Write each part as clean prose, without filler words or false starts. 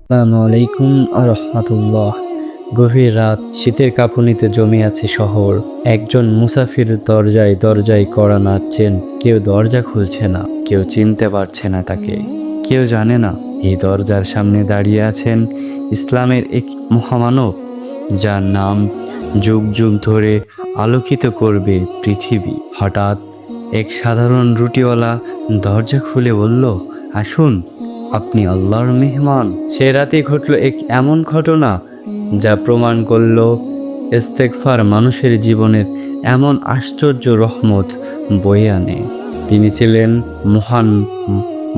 আসসালামু আলাইকুম রহমতুল্লাহ। গভীর রাত, শীতের কাঁপুনিতে জমে আছে শহর। একজন মুসাফির দরজায় দরজায় কড়া নাড়ছেন। কেউ দরজা খুলছে না, কেউ চিনতে পারছে না তাকে। কেউ জানে না এই দরজার সামনে দাঁড়িয়ে আছেন ইসলামের এক মহামানব, যার নাম যুগ যুগ ধরে আলোকিত করবে পৃথিবী। হঠাৎ এক সাধারণ রুটিওয়ালা দরজা খুলে বলল, আসুন, আপনি আল্লাহর মেহমান। সে রাতে ঘটল এক এমন ঘটনা যা প্রমাণ করল ইস্তেগফার মানুষের জীবনের এমন আশ্চর্য রহমত বয়ে আনে। তিনি ছিলেন মহান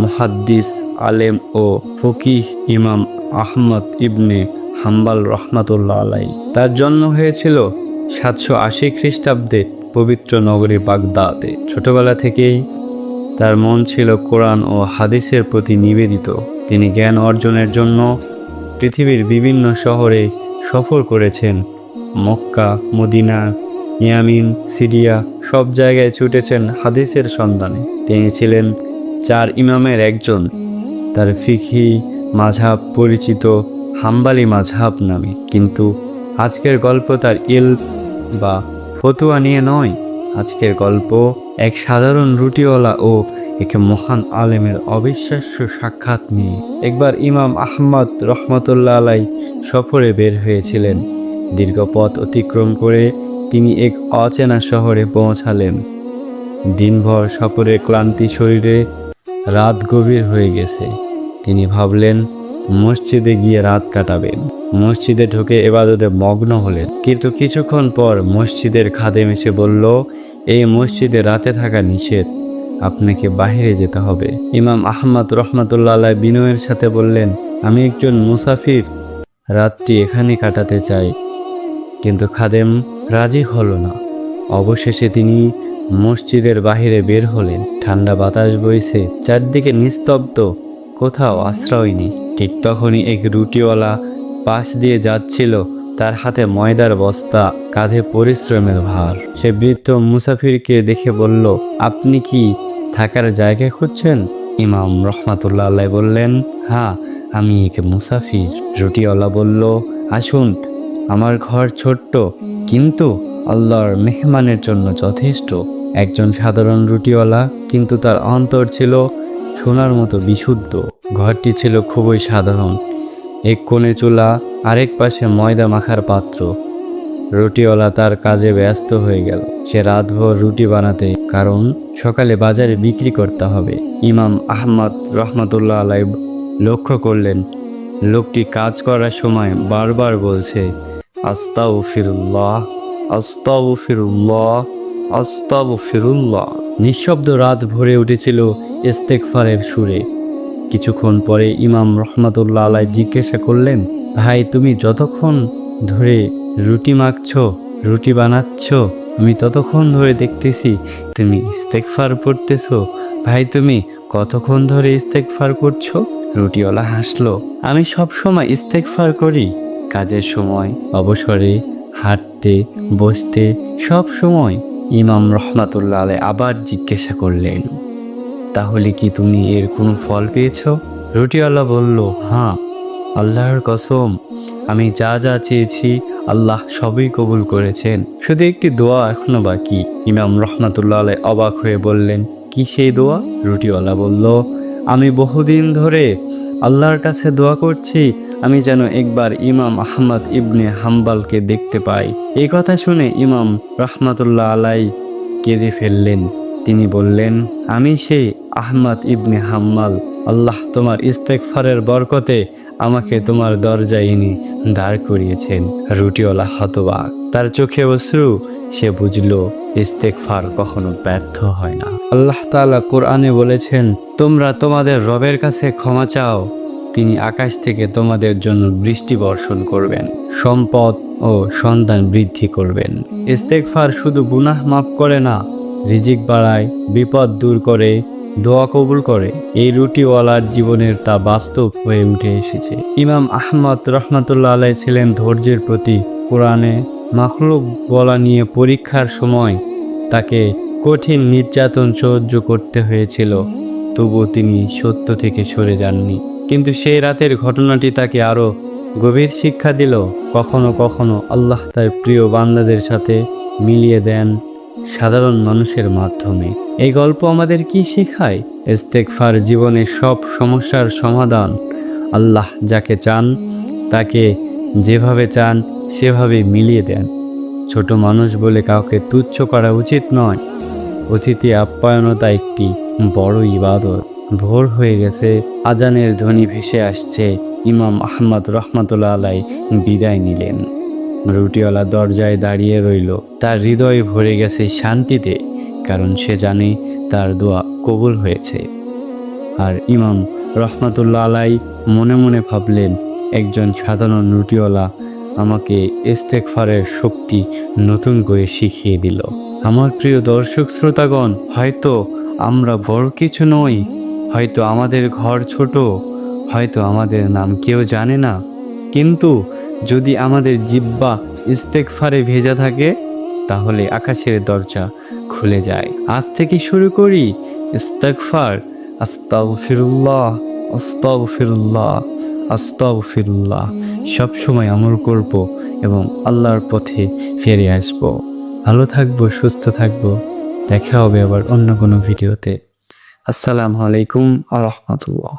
মুহাদ্দিস, আলেম ও ফকিহ ইমাম আহমদ ইবনে হাম্বাল রহমাতুল্লাহ আলাই। তার জন্ম হয়েছিল 780 খ্রিস্টাব্দে পবিত্র নগরী বাগদাদে। ছোটবেলা থেকেই তার মন ছিল কোরআন ও হাদিসের প্রতি নিবেদিত। তিনি জ্ঞান অর্জনের জন্য পৃথিবীর বিভিন্ন শহরে সফর করেছেন। মক্কা, মদিনা, ইয়ামিন, সিরিয়া সব জায়গায় ছুটেছেন হাদিসের সন্ধানে। তিনি ছিলেন 4 ইমামের একজন। তার ফিকহি মাযহাব পরিচিত হাম্বালি মাযহাব নামে। কিন্তু আজকের গল্প তার ইলম বা ফতুয়া নিয়ে নয়। আজকের গল্প এক সাধারণ রুটিওয়ালা ও এক মহান আলেমের অবিশ্বাস্য সাক্ষাৎ নিয়ে। একবার ইমাম আহমদ রহমতুল্লাহ আলাই সফরে বের হয়েছিলেন। দীর্ঘ পথ অতিক্রম করে তিনি এক অচেনা শহরে পৌঁছালেন। দিনভর সফরের ক্লান্তি শরীরে রাত গভীর হয়ে গেছে। তিনি ভাবলেন মসজিদে গিয়ে রাত কাটাবেন। মসজিদে ঢুকে ইবাদতে মগ্ন হলেন। কিন্তু কিছুক্ষণ পর মসজিদের খাদেম এসে বলল, এই মসজিদে রাতে থাকা নিষেধ, আপনাকে বাহিরে যেতে হবে। ইমাম আহমদ রহমতুল্লাহ আলাই বিনয়ের সাথে বললেন, আমি একজন মুসাফির, রাতটি এখানে কাটাতে চাই। কিন্তু খাদেম রাজি হলো না। অবশেষে তিনি মসজিদের বাহিরে বের হলেন। ঠান্ডা বাতাস বইছে, চারদিকে নিস্তব্ধ, কোথাও আশ্রয় নেই। ঠিক তখনই এক রুটিওয়ালা পাশ দিয়ে যাচ্ছিল। তার হাতে ময়দার বস্তা, কাঁধে পরিশ্রমের ভার। সে বৃদ্ধ মুসাফিরকে দেখে বলল, আপনি কি থাকার জায়গা খুঁজছেন? ইমাম রহমাতুল্লাহ আলাই বললেন, হ্যাঁ, আমি এক মুসাফির। রুটিওয়ালা বলল, আসুন, আমার ঘর ছোট্ট, কিন্তু আল্লাহর মেহমানের জন্য যথেষ্ট। একজন সাধারণ রুটিওয়ালা, কিন্তু তার অন্তর ছিল সোনার মতো বিশুদ্ধ। ঘরটি ছিল খুবই সাধারণ। এক কোণে চুলা, আরেক পাশে ময়দা মাখার পাত্র। রুটিওয়ালা তার কাজে ব্যস্ত হয়ে গেল। সে রাতভর রুটি বানাতে, কারণ সকালে বাজারে বিক্রি করতে হবে। ইমাম আহমদ রহমতুল্লাহ আলাই লক্ষ্য করলেন, লোকটি কাজ করার সময় বারবার বলছে, আস্তাগফিরুল্লাহ, আস্তাগফিরুল্লাহ, আস্তাগফিরুল্লাহ। নিঃশব্দ রাত ভরে উঠেছিল ইস্তেগফারের সুরে। কিছুক্ষণ পরে ইমাম রহমতুল্লাহ আলাই জিজ্ঞাসা করলেন, ভাই, তুমি যতক্ষণ ধরে রুটি মাখছ, রুটি বানাচ্ছ, আমি ততক্ষণ ধরে দেখতেছি তুমি ইস্তেগফার পড়তেছ। ভাই, তুমি কতক্ষণ ধরে ইস্তেগফার করছো? রুটিওয়ালা হাসলো, আমি সব সময় ইস্তেগফার করি, কাজের সময়, অবসরে, হাঁটতে, বসতে, সব সময়। ইমাম রহমাতুল্লাহ আলাই আবার জিজ্ঞাসা করলেন, তাহলে কি তুমি এর কোনো ফল পেয়েছ? রুটিওয়ালা বলল, হ্যাঁ, আল্লাহর কসম, আমি যা যা চেয়েছি আল্লাহ সবই কবুল করেছেন। শুধু একটি দোয়া এখনো বাকি। ইমাম রহমাতুল্লাহ আলাই অবাক হয়ে বললেন, কি সেই দোয়া? রুটিওয়ালা বলল, আমি বহুদিন ধরে আল্লাহর কাছে দোয়া করছি, আমি যেন একবার ইমাম আহমদ ইবনে হাম্বালকে দেখতে পাই। এই কথা শুনে ইমাম রহমাতুল্লাহ আলাই কেঁদে ফেললেন। তিনি বললেন, আমি সেই আহমদ ইবনে হাম্বাল। আল্লাহ তোমার ইস্তেগফারের বরকতে আমাকে তোমার দরজায় এনে দাঁড় করিয়েছেন। রুটিওয়ালা হতবাক, তার চোখে অশ্রু। সে বুঝল ইস্তেগফার কখনো ব্যর্থ হয় না। আল্লাহ তাআলা কোরআনে বলেছেন, তোমরা তোমাদের রবের কাছে ক্ষমা চাও, তিনি আকাশ থেকে তোমাদের জন্য বৃষ্টি বর্ষণ করবেন, সম্পদ ও সন্তান বৃদ্ধি করবেন। ইস্তেগফার শুধু গুনাহ মাফ করে না, রিজিক বাড়ায়, বিপদ দূর করে, দোয়া কবুল করে। এই রুটিওয়ালার জীবনের তা বাস্তব হয়ে উঠে এসেছে। ইমাম আহমদ রহমতুল্লাহ আলাই ছিলেন ধৈর্যের প্রতীক। কোরআনে মাখলুক বলা নিয়ে পরীক্ষার সময় তাকে কঠিন নির্যাতন সহ্য করতে হয়েছিল, তবুও তিনি সত্য থেকে সরে যাননি। কিন্তু সেই রাতের ঘটনাটি তাকে আরও গভীর শিক্ষা দিল। কখনো কখনো আল্লাহ তার প্রিয় বান্দাদের সাথে মিলিয়ে দেন সাধারণ মানুষের মাধ্যমে। এই গল্প আমাদের কি শেখায়? ইস্তেগফার জীবনের সব সমস্যার সমাধান। আল্লাহ যাকে চান তাকে যেভাবে চান সেভাবে মিলিয়ে দেন। ছোট মানুষ বলে কাউকে তুচ্ছ করা উচিত নয়। অতিথি আপ্যায়নতা একটি বড় ইবাদত। ভোর হয়ে গেছে, আজানের ধ্বনি ভেসে আসছে। ইমাম আহমদ রহমাতুল্লাহ আলাই বিদায় নিলেন। রুটিওয়ালা দরজায় দাঁড়িয়ে রইল। তার হৃদয় ভরে গেছে শান্তিতে, কারণ সে জানে তার দোয়া কবুল হয়েছে। আর ইমাম রহমাতুল্লাহ আলাই মনে মনে ভাবলেন, একজন সাধারণ রুটিওয়ালা আমাকে ইস্তেগফারের শক্তি নতুন করে শিখিয়ে দিল। আমার প্রিয় দর্শক শ্রোতাগণ, হয়তো আমরা বড় কিছু নই, হয়তো আমাদের ঘর ছোট, হয়তো আমাদের নাম কেউ জানে না, কিন্তু যদি আমাদের জিহ্বা ইস্তেগফারে ভেজা থাকে তাহলে আকাশের দরজা খুলে যায়। আজ থেকে শুরু করি ইস্তেগফার। আস্তাগফিরুল্লাহ, আস্তাগফিরুল্লাহ, আস্তাগফিরুল্লাহ। সবসময় আমল করব এবং আল্লাহর পথে ফিরে আসব। ভালো থাকবো, সুস্থ থাকবো। দেখা হবে আবার অন্য কোনো ভিডিওতে। আসসালামু আলাইকুম ওয়া রাহমাতুল্লাহ।